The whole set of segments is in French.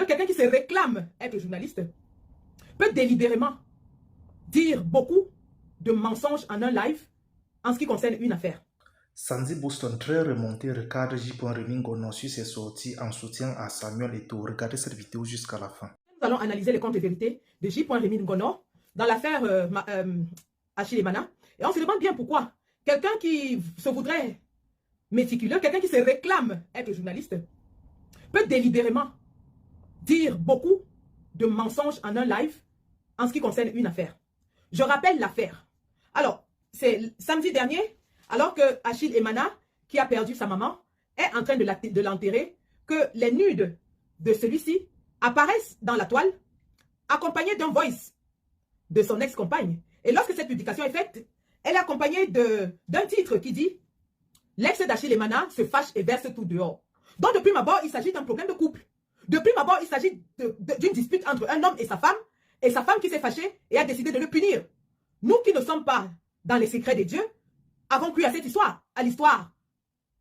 quelqu'un qui se réclame être journaliste peut délibérément dire beaucoup de mensonges en un live en ce qui concerne une affaire. Sandy Boston, très remonté, recadre J. Rémi Ngono sur ses sorties en soutien à Samuel Eto'o. Regardez cette vidéo jusqu'à la fin. Nous allons analyser les comptes de vérité de J. Rémi Ngono dans l'affaire Achille Emana. Et on se demande bien pourquoi quelqu'un qui se voudrait méticuleux, quelqu'un qui se réclame être journaliste, peut délibérément dire beaucoup de mensonges en un live en ce qui concerne une affaire. Je rappelle l'affaire. Alors, c'est samedi dernier, alors que Achille Emana, qui a perdu sa maman, est en train de l'enterrer, que les nudes de celui-ci apparaissent dans la toile, accompagnés d'un voice de son ex-compagne. Et lorsque cette publication est faite, elle est accompagnée d'un titre qui dit « L'ex d'Achille Emana se fâche et verse tout dehors ». Donc, de prime abord, il s'agit d'un problème de couple. De prime abord, il s'agit d'une dispute entre un homme et sa femme qui s'est fâchée et a décidé de le punir. Nous qui ne sommes pas dans les secrets des dieux, avons cru à cette histoire, à l'histoire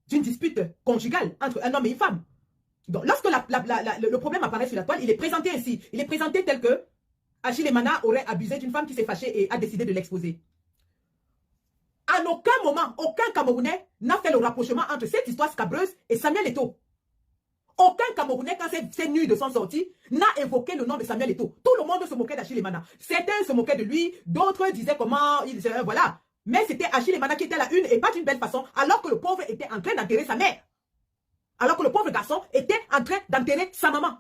d'une dispute conjugale entre un homme et une femme. Donc, lorsque le problème apparaît sur la toile, il est présenté ainsi. Il est présenté tel que Achille Emana aurait abusé d'une femme qui s'est fâchée et a décidé de l'exposer. En aucun moment, aucun Camerounais n'a fait le rapprochement entre cette histoire scabreuse et Samuel Eto'o. Aucun Camerounais, quand ces nudes sont sortis, n'a évoqué le nom de Samuel Eto'o. Tout le monde se moquait d'Achille Emana. Certains se moquaient de lui, d'autres disaient comment il... Voilà. Mais c'était Achille Emana qui était la une et pas d'une belle façon, alors que le pauvre était en train d'enterrer sa mère. Alors que le pauvre garçon était en train d'enterrer sa maman.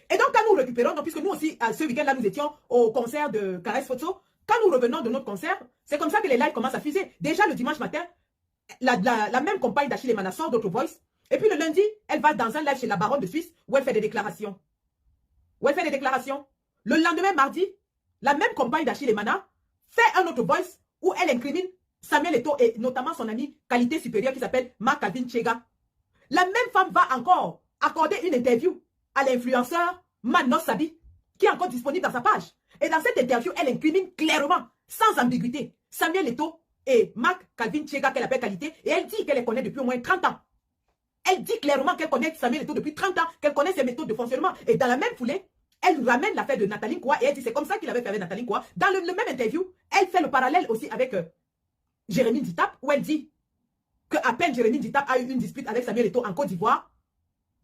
Et donc, quand nous récupérons, donc, puisque nous aussi, ce week-end-là, nous étions au concert de Caresse Photo, quand nous revenons de notre concert, c'est comme ça que les lives commencent à fuser. Déjà, le dimanche matin, la même compagne d'Achille Emana sort d'autres voice. Et puis le lundi, elle va dans un live chez la baronne de Suisse où elle fait des déclarations. Le lendemain, mardi, la même compagne d'Achille Emana fait un autre voice où elle incrimine Samuel Eto'o et notamment son ami qualité supérieure qui s'appelle Marc Calvin Chega. La même femme va encore accorder une interview à l'influenceur Manos Sabi qui est encore disponible dans sa page. Et dans cette interview, elle incrimine clairement, sans ambiguïté, Samuel Eto'o et Marc Calvin Chega qu'elle appelle qualité, et elle dit qu'elle les connaît depuis au moins 30 ans. Elle dit clairement qu'elle connaît Samuel Eto'o depuis 30 ans, qu'elle connaît ses méthodes de fonctionnement. Et dans la même foulée, elle ramène l'affaire de Nathalie Koua, et elle dit c'est comme ça qu'il avait fait avec Nathalie Koua. Dans le même interview, elle fait le parallèle aussi avec Jérémie Ditap, où elle dit qu'à peine Jérémie Ditap a eu une dispute avec Samuel Eto'o en Côte d'Ivoire,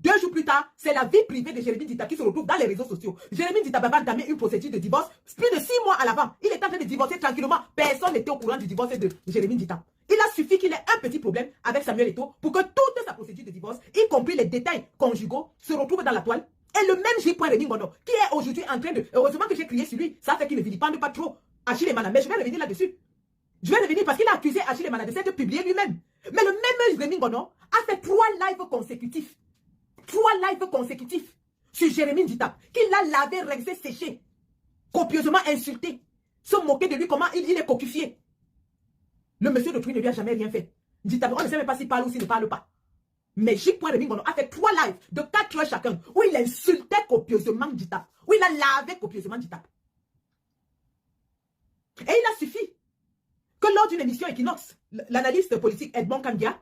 2 jours plus tard, c'est la vie privée de Jérémie Ditap qui se retrouve dans les réseaux sociaux. Jérémie Ditap va entamer une procédure de divorce plus de 6 mois à l'avant. Il est en train de divorcer tranquillement. Personne n'était au courant du divorce de Jérémie Ditap. Il a suffi qu'il ait un petit problème avec Samuel Eto'o pour que toute sa procédure de divorce, y compris les détails conjugaux, se retrouve dans la toile. Et le même J. Rémi Ngono, qui est aujourd'hui en train de... Heureusement que j'ai crié sur lui, ça fait qu'il ne vilipende pas trop Achille Emana. Mais je vais revenir là-dessus. Je vais revenir parce qu'il a accusé Achille Emana de s'être publié lui-même. Mais le même Rémi Ngono a fait 3 lives consécutifs. 3 lives consécutifs sur Jérémie Ditap, qu'il l'a lavé, rincé, séché, copieusement insulté, se moquer de lui, comment il est coquifié. Le monsieur de Truy ne lui a jamais rien fait. Ditap, on ne sait même pas s'il parle ou s'il ne parle pas. Mais J. Rémi Ngono a fait 3 lives de 4 heures chacun, où il insultait copieusement Ditap, où il a lavé copieusement Ditap. Et il a suffi que lors d'une émission Equinox, l'analyste politique Edmond Kangia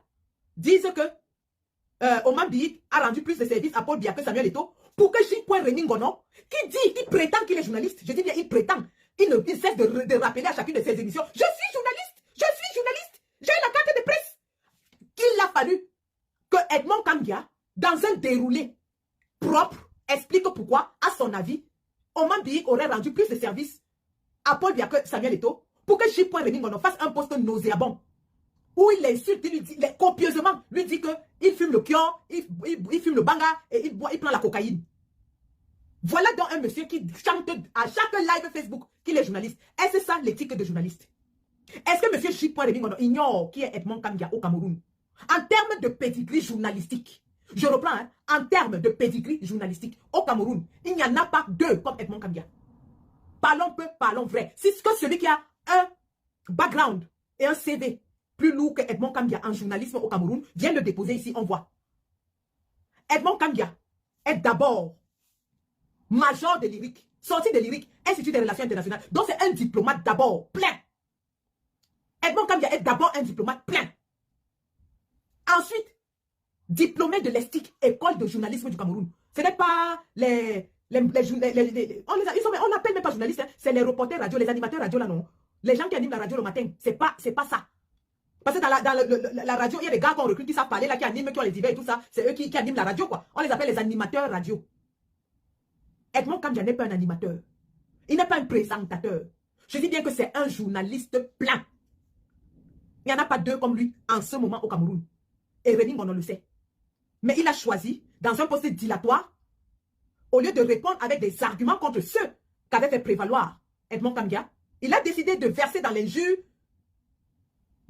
dise que Oman Biik a rendu plus de services à Paul Biya que Samuel Eto'o pour que J. Rémi Ngono, qui prétend qu'il est journaliste, je dis bien il prétend, il cesse de rappeler à chacune de ses émissions, je suis journaliste, j'ai la carte de presse. Il a fallu que Edmond Kangia, dans un déroulé propre, explique pourquoi, à son avis, Oman Biik aurait rendu plus de services à Paul Biya que Samuel Eto'o pour que J. Rémi Ngono fasse un poste nauséabond où il l'insulte, il lui dit copieusement, lui dit qu'il fume le kion, il fume le banga et il prend la cocaïne. Voilà donc un monsieur qui chante à chaque live Facebook qu'il est journaliste. Est-ce ça l'éthique de journaliste? Est-ce que monsieur J. Rémi Ngono ignore qui est Edmond Kangia au Cameroun? En termes de pedigree journalistique, je reprends, hein, en termes de pedigree journalistique, au Cameroun, il n'y en a pas 2 comme Edmond Kangia. Parlons peu, parlons vrai. C'est que celui qui a un background et un CV plus lourd que Edmond Kangia en journalisme au Cameroun vient de déposer ici, on voit. Edmond Kangia est d'abord major de lyrique, sorti de lyrique, Institut des Relations Internationales. Donc c'est un diplomate d'abord, plein. Edmond Kangia est d'abord un diplomate plein. Ensuite, diplômés de l'ESTIC, école de journalisme du Cameroun. Ce n'est pas on n'appelle même pas journalistes, hein. C'est les reporters radio, les animateurs radio là, non. Les gens qui animent la radio le matin, c'est pas ça. Parce que dans la radio, il y a des gars qu'on recrute qui savent parler, là, qui animent, qui ont les divers et tout ça. C'est eux qui animent la radio, quoi. On les appelle les animateurs radio. Edmond Kandja n'est pas un animateur. Il n'est pas un présentateur. Je dis bien que c'est un journaliste plein. Il n'y en a pas deux comme lui en ce moment au Cameroun. Et René, on le sait. Mais il a choisi, dans un poste dilatoire, au lieu de répondre avec des arguments contre ceux qu'avait fait prévaloir Edmond Kandja, il a décidé de verser dans l'injure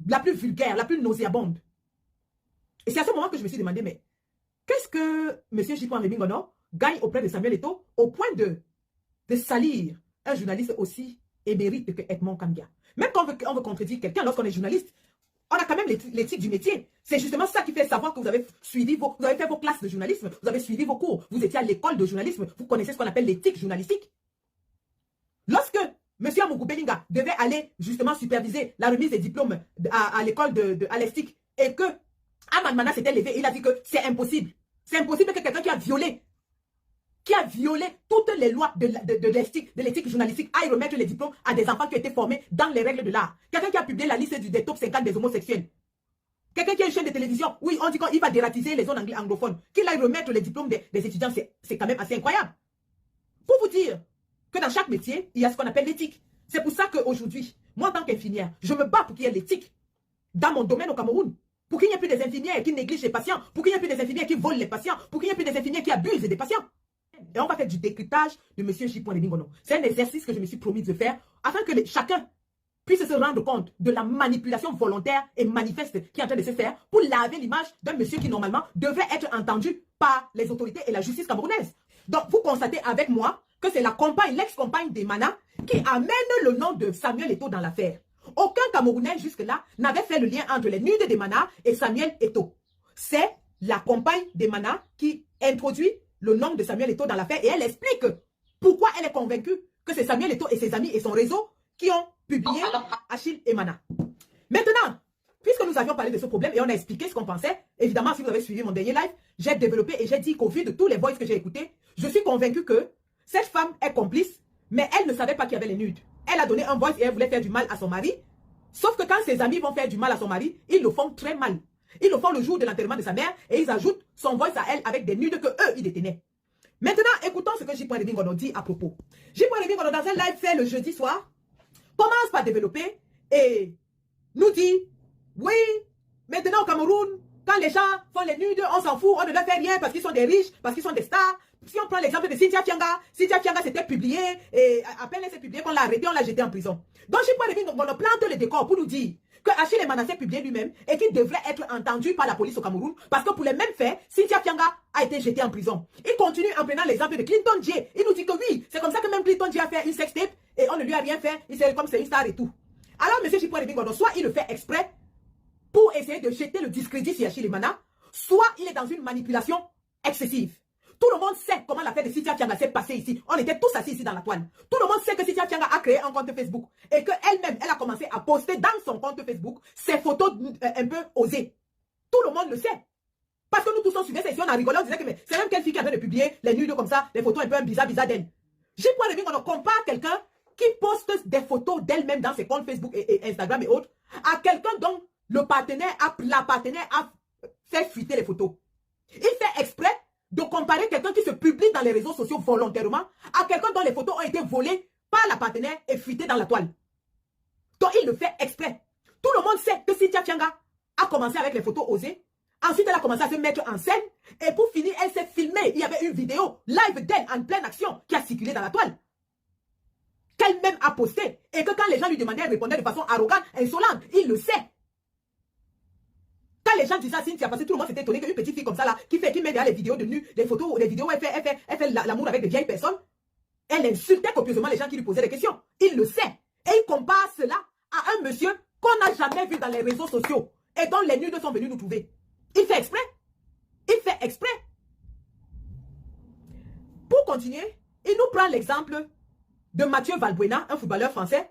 la plus vulgaire, la plus nauséabonde. Et c'est à ce moment que je me suis demandé, mais qu'est-ce que M. J. Rémy Ngono gagne auprès de Samuel Eto'o au point de salir un journaliste aussi émérite que Edmond Kandja? Même quand on veut contredire quelqu'un lorsqu'on est journaliste, on a quand même l'éthique du métier. C'est justement ça qui fait savoir que vous avez fait vos classes de journalisme, vous avez suivi vos cours, vous étiez à l'école de journalisme, vous connaissez ce qu'on appelle l'éthique journalistique. Lorsque M. Amougou Belinga devait aller justement superviser la remise des diplômes à l'école de l'ESTIC et que Aman Mana s'était levé, il a dit que c'est impossible. C'est impossible que quelqu'un qui a violé toutes les lois de l'éthique journalistique aille remettre les diplômes à des enfants qui ont été formés dans les règles de l'art. Quelqu'un qui a publié la liste des top 50 des homosexuels. Quelqu'un qui a une chaîne de télévision, oui, on dit qu'il va dératiser les zones anglophones. Qu'il aille remettre les diplômes des étudiants, c'est quand même assez incroyable. Pour vous dire que dans chaque métier, il y a ce qu'on appelle l'éthique. C'est pour ça qu'aujourd'hui, moi en tant qu'infirmière, je me bats pour qu'il y ait l'éthique dans mon domaine au Cameroun. Pour qu'il n'y ait plus des infirmières qui négligent les patients, pour qu'il n'y ait plus des infirmières qui volent les patients, pour qu'il n'y ait plus des infirmières qui abusent des patients. Et on va faire du décryptage de M. J. Rémy Ngono. C'est un exercice que je me suis promis de faire afin que chacun puisse se rendre compte de la manipulation volontaire et manifeste qui est en train de se faire pour laver l'image d'un monsieur qui normalement devrait être entendu par les autorités et la justice camerounaise. Donc vous constatez avec moi que c'est l'ex-compagne d'Emana qui amène le nom de Samuel Eto'o dans l'affaire. Aucun Camerounais jusque-là n'avait fait le lien entre les nudes d'Emana et Samuel Eto'o. C'est la compagne d'Emana qui introduit le nom de Samuel Eto'o dans l'affaire et elle explique pourquoi elle est convaincue que c'est Samuel Eto'o et ses amis et son réseau qui ont publié Achille Emana. Maintenant, puisque nous avions parlé de ce problème et on a expliqué ce qu'on pensait, évidemment, si vous avez suivi mon dernier live, j'ai développé et j'ai dit qu'au vu de tous les voices que j'ai écoutés, je suis convaincu que cette femme est complice, mais elle ne savait pas qu'il y avait les nudes. Elle a donné un voice et elle voulait faire du mal à son mari. Sauf que quand ses amis vont faire du mal à son mari, ils le font très mal. Ils le font le jour de l'enterrement de sa mère et ils ajoutent son voice à elle avec des nudes que eux, ils détenaient. Maintenant, écoutons ce que J. Rémy Ngono dit à propos. J. Rémy Ngono, dans un live fait le jeudi soir, commence par développer et nous dit, oui, maintenant au Cameroun, quand les gens font les nudes, on s'en fout, on ne leur fait rien parce qu'ils sont des riches, parce qu'ils sont des stars. Si on prend l'exemple de Cynthia Fianga s'était publié et à peine elle s'est publiée qu'on l'a arrêté, on l'a jeté en prison. Donc J. Rémy Ngono plante le décor pour nous dire que Achille Emana s'est publié lui-même et qu'il devrait être entendu par la police au Cameroun parce que pour les mêmes faits, Cynthia Fianga a été jetée en prison. Il continue en prenant l'exemple de Clinton J. Il nous dit que oui, c'est comme ça que même Clinton J a fait une sextape et on ne lui a rien fait. Il sait comme c'est une star et tout. Alors M. J. Rémy Ngono, soit il le fait exprès pour essayer de jeter le discrédit sur Achille Emana, soit il est dans une manipulation excessive. Tout le monde sait comment l'affaire de Cynthia Fianga s'est passée ici. On était tous assis ici dans la toile. Tout le monde sait que Cynthia Fianga a créé un compte Facebook et qu'elle-même, elle a commencé à poster dans son compte Facebook ses photos un peu osées. Tout le monde le sait. Parce que nous tous on suivait ces on a rigolé, on disait que c'est même quelle fille qui avait de publier les nudes comme ça, les photos un peu bizarre d'elle. J. Rémy Ngono compare quelqu'un qui poste des photos d'elle-même dans ses comptes Facebook et Instagram et autres à quelqu'un dont la partenaire a fait fuiter les photos. Il fait exprès de comparer quelqu'un qui se publie dans les réseaux sociaux volontairement à quelqu'un dont les photos ont été volées par la partenaire et fuitées dans la toile. Donc il le fait exprès. Tout le monde sait que Cynthia Fianga a commencé avec les photos osées. Ensuite, elle a commencé à se mettre en scène. Et pour finir, elle s'est filmée. Il y avait une vidéo live d'elle en pleine action qui a circulé dans la toile. Qu'elle-même a posté. Et que quand les gens lui demandaient, elle répondait de façon arrogante, insolente. Il le sait. Quand les gens disaient à Cynthia, parce que tout le monde s'était étonné qu'une petite fille comme ça, là, qui met derrière les vidéos de nu, les photos, les vidéos où elle fait l'amour avec des vieilles personnes, elle insultait copieusement les gens qui lui posaient des questions. Il le sait. Et il compare cela à un monsieur qu'on n'a jamais vu dans les réseaux sociaux et dont les nudes sont venus nous trouver. Il fait exprès. Il fait exprès. Pour continuer, il nous prend l'exemple de Mathieu Valbuena, un footballeur français,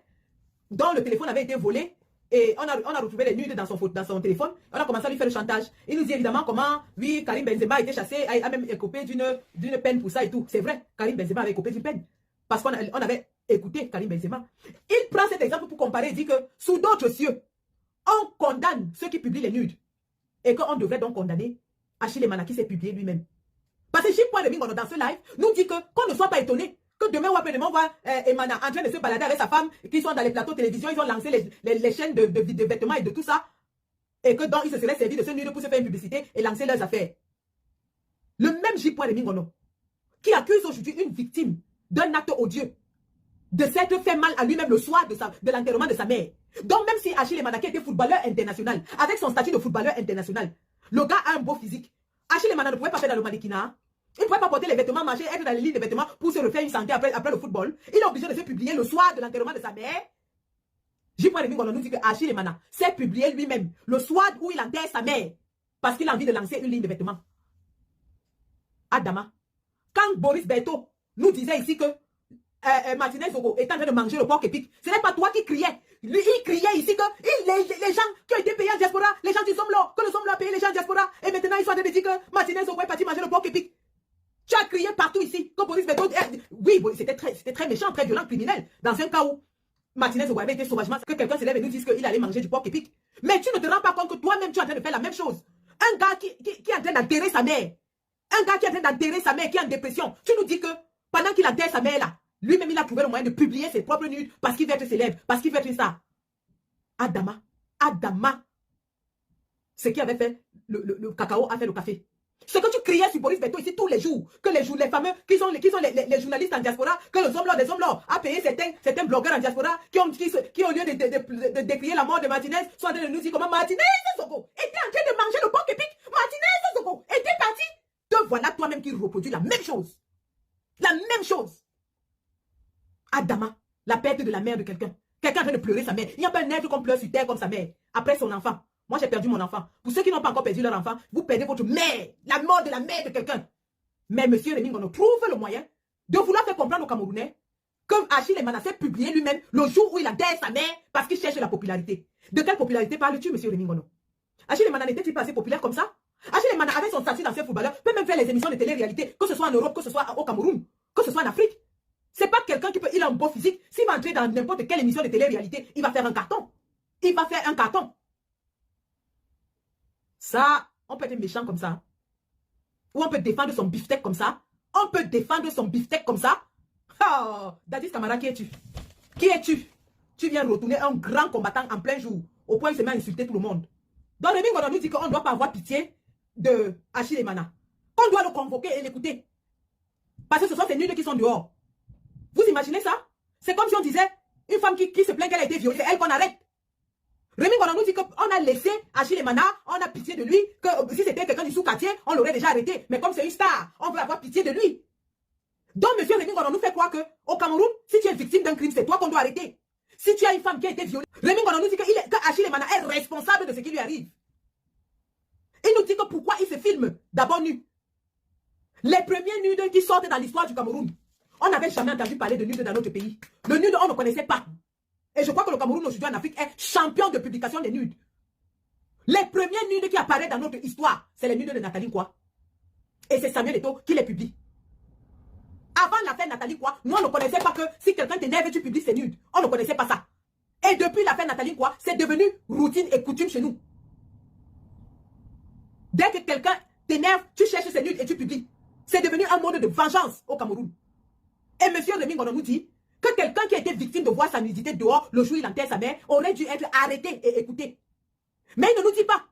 dont le téléphone avait été volé Et on a retrouvé les nudes dans son téléphone. On a commencé à lui faire le chantage. Il nous dit évidemment comment, oui, Karim Benzema a été chassé, a même écopé d'une peine pour ça et tout. C'est vrai, Karim Benzema avait écopé d'une peine. Parce qu'on avait écouté Karim Benzema. Il prend cet exemple pour comparer et dit que sous d'autres cieux, on condamne ceux qui publient les nudes. Et qu'on devrait donc condamner Achille Emana qui s'est publié lui-même. Parce que J.Remingono dans ce live nous dit qu'on ne soit pas étonné que demain ou après-demain on voit Emana en train de se balader avec sa femme qui sont dans les plateaux télévision, ils ont lancé les chaînes de vêtements et de tout ça. Et que donc ils se seraient servis de ce nude pour se faire une publicité et lancer leurs affaires. Le même J.Remingono qui accuse aujourd'hui une victime d'un acte odieux de s'être fait mal à lui-même le soir de l'enterrement de sa mère. Donc même si Achille Emana qui était footballeur international, avec son statut de footballeur international, le gars a un beau physique. Achille Emana ne pouvait pas faire dans le mannequinat. Il ne pouvait pas porter les vêtements, marcher, être dans les lignes de vêtements pour se refaire une santé après le football. Il est obligé de se publier le soir de l'enterrement de sa mère. J.Remingono nous dit que Achille Emana s'est publié lui-même le soir où il enterre sa mère parce qu'il a envie de lancer une ligne de vêtements. Adama, quand Boris Berthaud nous disait ici que Martinez Zogo est en train de manger le porc épic, ce n'est pas toi qui criais. Lui, il criait ici que les gens qui ont été payés en diaspora, les gens du Somlo, que le Somlo a payé les gens en diaspora, et maintenant ils sont en train de dire que Martinez Zogo est parti manger le porc épic. Tu as crié partout ici que Boris Berthaud, oui, c'était très méchant, très violent, criminel. Dans un cas où Martinez Zogo avait été sauvagement, que quelqu'un se lève et nous dise qu'il allait manger du porc épic. Mais tu ne te rends pas compte que toi-même tu es en train de faire la même chose. Un gars qui est en train d'enterrer sa mère, un gars qui est en train d'enterrer sa mère, qui est en dépression, tu nous dis que pendant qu'il enterre sa mère là, lui-même il a trouvé le moyen de publier ses propres nudes parce qu'il veut être célèbre, parce qu'il veut être ça. Adama, ce qui avait fait le cacao a fait le café. Ce que tu criais sur Boris Berthaud ici tous les jours, que les fameux, qui sont les journalistes en diaspora, que les hommes là a payé certains blogueurs en diaspora qui au lieu de décrier la mort de Martinez, sont en train de nous dire comment Martinez Zogo était en train de manger le porc épic, Martinez Zogo était parti. Te voilà toi-même qui reproduit la même chose. La même chose. Adama, la perte de la mère de quelqu'un. Quelqu'un en train de pleurer sa mère. Il n'y a pas un être qu'on pleure sur terre comme sa mère. Après son enfant. Moi, j'ai perdu mon enfant. Pour ceux qui n'ont pas encore perdu leur enfant, vous perdez votre mère. La mort de la mère de quelqu'un. Mais M. Remingono trouve le moyen de vouloir faire comprendre aux Camerounais que Achille Emana s'est publié lui-même le jour où il enterre sa mère parce qu'il cherche la popularité. De quelle popularité parles-tu, M. Remingono? Achille Emana n'était-il pas assez populaire comme ça? Achille Emana avait son statut d'ancien footballeur, peut même faire les émissions de télé-réalité, que ce soit en Europe, que ce soit au Cameroun, que ce soit en Afrique. C'est pas quelqu'un qui peut, il a un beau physique. S'il va entrer dans n'importe quelle émission de télé-réalité, il va faire un carton. Il va faire un carton. Ça, on peut être méchant comme ça. Ou on peut défendre son beefsteak comme ça. On peut défendre son beefsteak comme ça. Oh, Dadis Camara, qui es-tu? Qui es-tu? Tu viens retourner un grand combattant en plein jour, au point où il se met à insulter tout le monde. Donc, Remingono nous dit qu'on ne doit pas avoir pitié de Achille Emana. Qu'on doit le convoquer et l'écouter. Parce que ce sont ces nudes qui sont dehors. Vous imaginez ça? C'est comme si on disait, une femme qui se plaint qu'elle a été violée, c'est elle qu'on arrête. Remingono nous dit qu'on a laissé Achille Emana, on a pitié de lui, que si c'était quelqu'un du sous-quartier, on l'aurait déjà arrêté. Mais comme c'est une star, on veut avoir pitié de lui. Donc, M. Remingono nous fait croire qu'au Cameroun, si tu es victime d'un crime, c'est toi qu'on doit arrêter. Si tu as une femme qui a été violée, Remingono nous dit que Achille Emana est responsable de ce qui lui arrive. Il nous dit que pourquoi il se filme d'abord nu. Les premiers nudes qui sortent dans l'histoire du Cameroun, on n'avait jamais entendu parler de nudes dans notre pays. Le nude, on ne connaissait pas. Et je crois que le Cameroun aujourd'hui en Afrique est champion de publication des nudes. Les premiers nudes qui apparaissent dans notre histoire, c'est les nudes de Nathalie Kwa. Et c'est Samuel Eto'o qui les publie. Avant l'affaire Nathalie Kwa, nous on ne connaissait pas que si quelqu'un t'énerve, tu publies ses nudes. On ne connaissait pas ça. Et depuis l'affaire Nathalie Kwa, c'est devenu routine et coutume chez nous. Dès que quelqu'un t'énerve, tu cherches ses nudes et tu publies. C'est devenu un mode de vengeance au Cameroun. Et M. Remingono nous dit que quelqu'un qui a été victime de voir sa nudité dehors le jour où il enterre sa mère aurait dû être arrêté et écouté. Mais il ne nous dit pas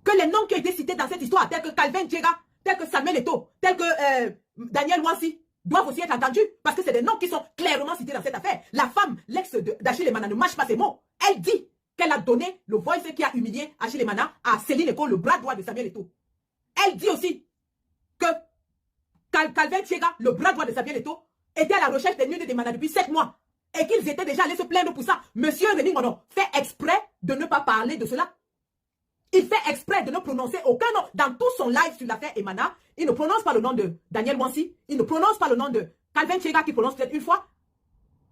que les noms qui ont été cités dans cette histoire, tels que Calvin Djega, tels que Samuel Eto'o, tels que Daniel Wansi, doivent aussi être entendus parce que c'est des noms qui sont clairement cités dans cette affaire. La femme, l'ex d'Achille Emana, ne mâche pas ses mots. Elle dit qu'elle a donné le voice qui a humilié Achille Emana à Céline Eko, le bras droit de Samuel Eto'o. Elle dit aussi que Calvin Djega, le bras droit de Samuel Eto'o, était à la recherche des nudes d'Emana depuis 7 mois et qu'ils étaient déjà allés se plaindre pour ça. Monsieur Remingono fait exprès de ne pas parler de cela. Il fait exprès de ne prononcer aucun nom. Dans tout son live sur l'affaire Emana, il ne prononce pas le nom de Daniel Wansi, il ne prononce pas le nom de Calvin Djega qui prononce peut-être une fois.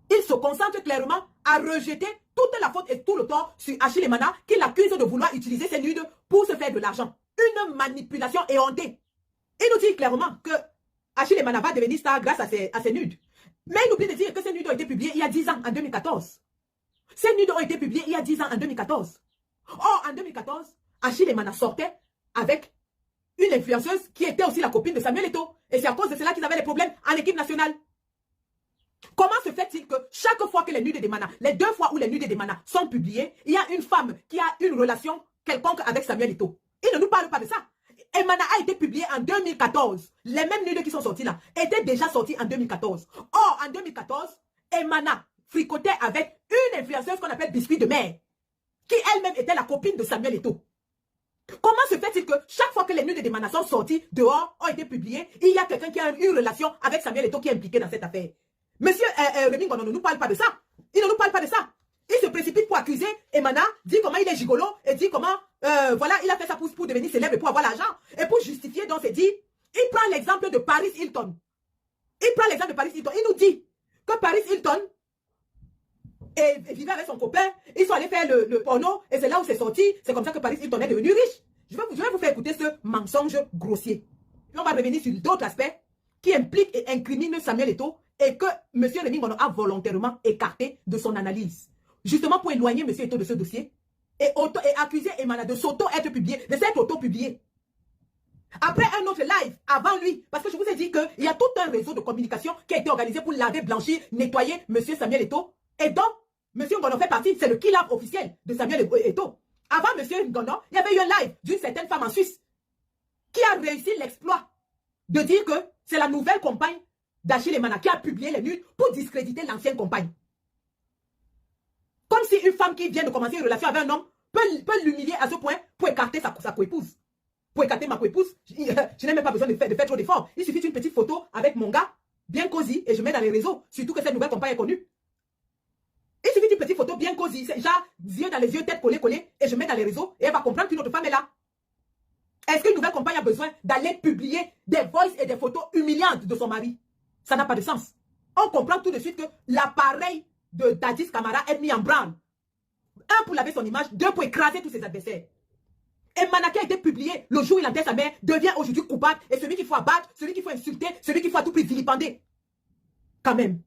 Il se concentre clairement à rejeter toute la faute et tout le tort sur Achille Emana qui l'accuse de vouloir utiliser ses nudes pour se faire de l'argent. Une manipulation éhontée. Il nous dit clairement que Achille Emana va devenir star grâce à ses nudes. Mais il oublie de dire que ces nudes ont été publiés il y a 10 ans, en 2014. Ces nudes ont été publiés il y a 10 ans, en 2014. Or, en 2014, Achille Emana sortait avec une influenceuse qui était aussi la copine de Samuel Eto'o. Et c'est à cause de cela qu'ils avaient des problèmes en équipe nationale. Comment se fait-il que chaque fois que les nudes d'Emana, les 2 fois où les nudes d'Emana sont publiés, il y a une femme qui a une relation quelconque avec Samuel Eto'o? Il ne nous parle pas de ça. Emana a été publié en 2014. Les mêmes nudes qui sont sortis là étaient déjà sortis en 2014. Or, en 2014, Emana fricotait avec une influenceuse qu'on appelle Biscuit de Mer, qui elle-même était la copine de Samuel Eto'o. Comment se fait-il que chaque fois que les nudes d'Emana sont sortis dehors, ont été publiés, il y a quelqu'un qui a une relation avec Samuel Eto'o qui est impliqué dans cette affaire? Monsieur Rémi Ngondo ne nous parle pas de ça. Il ne nous parle pas de ça. Il se précipite pour accuser Emana, dit comment il est gigolo et dit comment, voilà, il a fait ça pour devenir célèbre et pour avoir l'argent. Et pour justifier, donc, c'est dit, il prend l'exemple de Paris Hilton. Il nous dit que Paris Hilton vivait avec son copain, ils sont allés faire le porno et c'est là où c'est sorti. C'est comme ça que Paris Hilton est devenu riche. Je vais vous faire écouter ce mensonge grossier. Et on va revenir sur d'autres aspects qui impliquent et incriminent Samuel Eto'o et que M. Rémi Ngondo a volontairement écarté de son analyse. Justement pour éloigner M. Eto'o de ce dossier et accuser Emana de s'auto-être publié, de s'être auto-publié. Après un autre live, avant lui, parce que je vous ai dit qu'il y a tout un réseau de communication qui a été organisé pour laver, blanchir, nettoyer M. Samuel Eto'o. Et donc, M. Ngondo fait partie, c'est le kill-up officiel de Samuel Eto'o. Avant M. Ngondo, il y avait eu un live d'une certaine femme en Suisse qui a réussi l'exploit de dire que c'est la nouvelle compagne d'Achille Emana qui a publié les nudes pour discréditer l'ancienne compagne. Comme si une femme qui vient de commencer une relation avec un homme peut l'humilier à ce point pour écarter sa coépouse. Pour écarter ma coépouse, je n'ai même pas besoin de faire trop d'efforts. Il suffit d'une petite photo avec mon gars, bien cosy, et je mets dans les réseaux, surtout que cette nouvelle compagne est connue. Il suffit d'une petite photo bien cosy, genre yeux dans les yeux, tête collée, et je mets dans les réseaux, et elle va comprendre qu'une autre femme est là. Est-ce qu'une nouvelle compagne a besoin d'aller publier des voices et des photos humiliantes de son mari? Ça n'a pas de sens. On comprend tout de suite que l'appareil de Dadis Camara est mis en branle. 1 pour laver son image, 2 pour écraser tous ses adversaires. Emana qui a été publié le jour où il enterre sa mère devient aujourd'hui coupable et celui qu'il faut abattre, celui qu'il faut insulter, celui qu'il faut à tout prix vilipender. Quand même.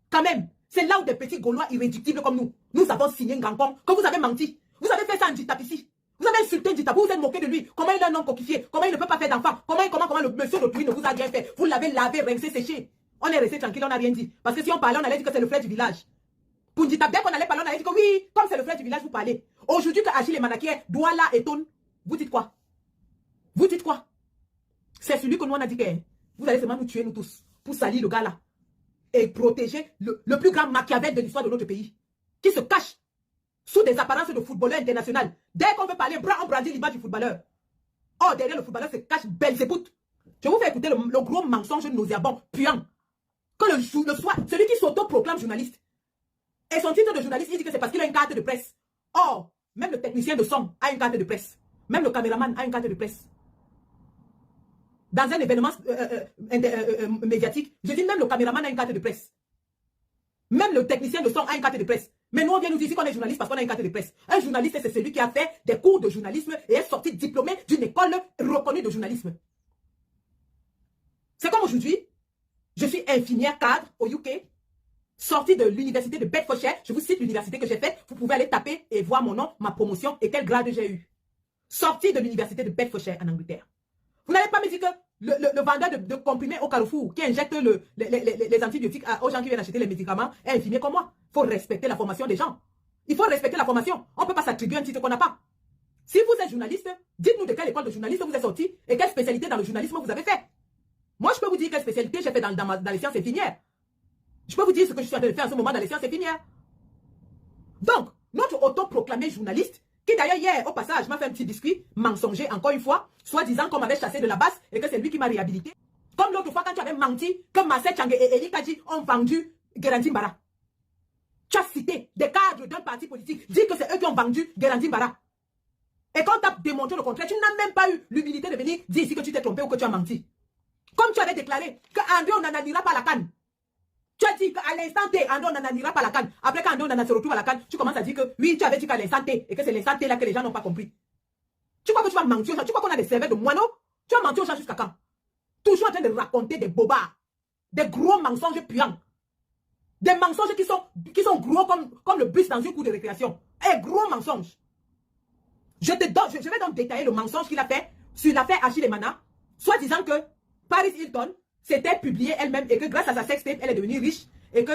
C'est là où des petits Gaulois irréductibles comme nous avons signé un grand compte, que vous avez menti. Vous avez fait ça en Djitap ici. Vous avez insulté un Djitap, vous vous êtes moqué de lui. Comment il est un homme coquifié? Comment il ne peut pas faire d'enfant? Comment le monsieur d'autrui ne vous a rien fait? Vous l'avez lavé, rincé, séché. On est resté tranquille, on n'a rien dit. Parce que si on parlait, on allait dire que c'est le frère du village. Pour Djitap, dès qu'on allait parler, on allait dire que oui, comme c'est le frère du village, vous parlez. Aujourd'hui que Achille Emana qui est Douala et Tone, vous dites quoi? Vous dites quoi? C'est celui que nous on a dit que vous allez seulement nous tuer, nous tous, pour salir le gars là. Et protéger le plus grand Machiavel de l'histoire de notre pays. Qui se cache sous des apparences de footballeur international. Dès qu'on veut parler, on brandit l'image du footballeur. Or, derrière le footballeur se cache Belzébout. Je vous fais écouter le gros mensonge nauséabond, puant. Que le soir, celui qui s'auto-proclame journaliste. Et son titre de journaliste, il dit que c'est parce qu'il a une carte de presse. Or, même le technicien de son a une carte de presse. Même le caméraman a une carte de presse. Dans un événement médiatique, je dis même le caméraman a une carte de presse. Même le technicien de son a une carte de presse. Mais nous, on vient nous dire qu'on est journaliste parce qu'on a une carte de presse. Un journaliste, c'est celui qui a fait des cours de journalisme et est sorti diplômé d'une école reconnue de journalisme. C'est comme aujourd'hui, je suis infirmière cadre au UK, sortie de l'université de Bedfordshire. Je vous cite l'université que j'ai faite. Vous pouvez aller taper et voir mon nom, ma promotion et quel grade j'ai eu. Sortie de l'université de Bedfordshire en Angleterre. Vous n'allez pas me dire que le vendeur de comprimés au Carrefour qui injecte les antibiotiques aux gens qui viennent acheter les médicaments est infirmier comme moi. Il faut respecter la formation des gens. Il faut respecter la formation. On ne peut pas s'attribuer un titre qu'on n'a pas. Si vous êtes journaliste, dites-nous de quelle école de journaliste vous êtes sorti et quelle spécialité dans le journalisme vous avez fait. Moi, je peux vous dire quelle spécialité j'ai fait dans les sciences infirmières. Je peux vous dire ce que je suis en train de faire en ce moment dans les sciences infirmières. Donc, notre autoproclamé journaliste, qui d'ailleurs hier, au passage, m'a fait un petit discours mensonger encore une fois, soi-disant qu'on m'avait chassé de la base et que c'est lui qui m'a réhabilité. Comme l'autre fois quand tu avais menti que Marcel Tchangé et Eli Kadji ont vendu Guérandi Mbara. Tu as cité des cadres d'un parti politique, dis que c'est eux qui ont vendu Guérandi Mbara. Et quand tu as démontré le contraire, tu n'as même pas eu l'humilité de venir dire ici que tu t'es trompé ou que tu as menti. Comme tu avais déclaré que André Onana n'ira pas à la Cannes. Tu as dit qu'à l'instant T, Ando Nana n'ira pas à la CAN. Après, quand Ando Nana se retrouve à la CAN, tu commences à dire que oui, tu avais dit qu'à l'instant T et que c'est l'instant T là que les gens n'ont pas compris. Tu crois que tu vas mentir aux gens? Tu crois qu'on a des cerveaux de moineaux? Tu vas mentir aux gens jusqu'à quand? Toujours en train de raconter des bobards, des gros mensonges puants. Des mensonges qui sont gros comme le bus dans une cour de récréation. Un gros mensonge. Je vais donc détailler le mensonge qu'il a fait sur l'affaire Achille Emana, soit disant que Paris Hilton s'était publiée elle-même et que grâce à sa sextape, elle est devenue riche et que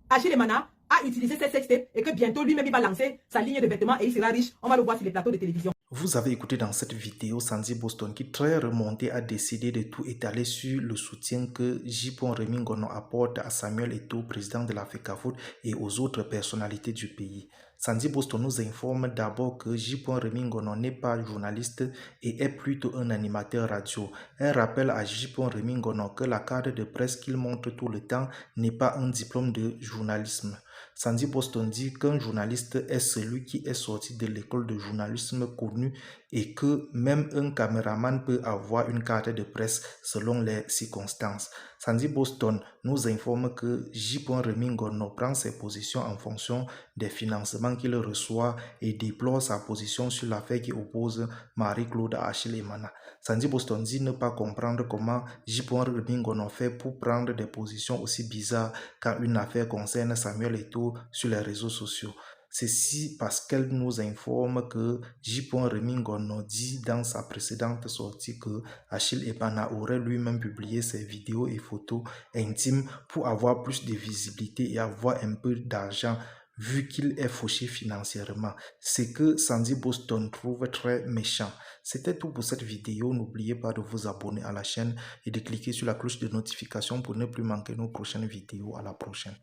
Achille Emana a utilisé cette sextape et que bientôt lui-même il va lancer sa ligne de vêtements et il sera riche. On va le voir sur les plateaux de télévision. Vous avez écouté dans cette vidéo Sandy Boston qui, très remonté, a décidé de tout étaler sur le soutien que J. Remy Ngono apporte à Samuel Eto'o, président de la FECAFOOT, et aux autres personnalités du pays. Sandy Boston nous informe d'abord que J. Remy Ngono n'est pas journaliste et est plutôt un animateur radio. Un rappel à J. Remy Ngono que la carte de presse qu'il montre tout le temps n'est pas un diplôme de journalisme. Sandy Boston dit qu'un journaliste est celui qui est sorti de l'école de journalisme connue et que même un caméraman peut avoir une carte de presse selon les circonstances. Sandy Boston nous informe que J. Remy Ngono prend ses positions en fonction des financements qu'il reçoit et déplore sa position sur l'affaire qui oppose Marie-Claude à Achille Emana. Sandy Boston dit ne pas comprendre comment J. Remy Ngono fait pour prendre des positions aussi bizarres quand une affaire concerne Samuel Eto'o sur les réseaux sociaux. Ceci parce qu'elle nous informe que J. Remy Ngono dit dans sa précédente sortie que Achille Emana aurait lui-même publié ses vidéos et photos intimes pour avoir plus de visibilité et avoir un peu d'argent vu qu'il est fauché financièrement. C'est que Sandy Boston trouve très méchant. C'était tout pour cette vidéo. N'oubliez pas de vous abonner à la chaîne et de cliquer sur la cloche de notification pour ne plus manquer nos prochaines vidéos. À la prochaine.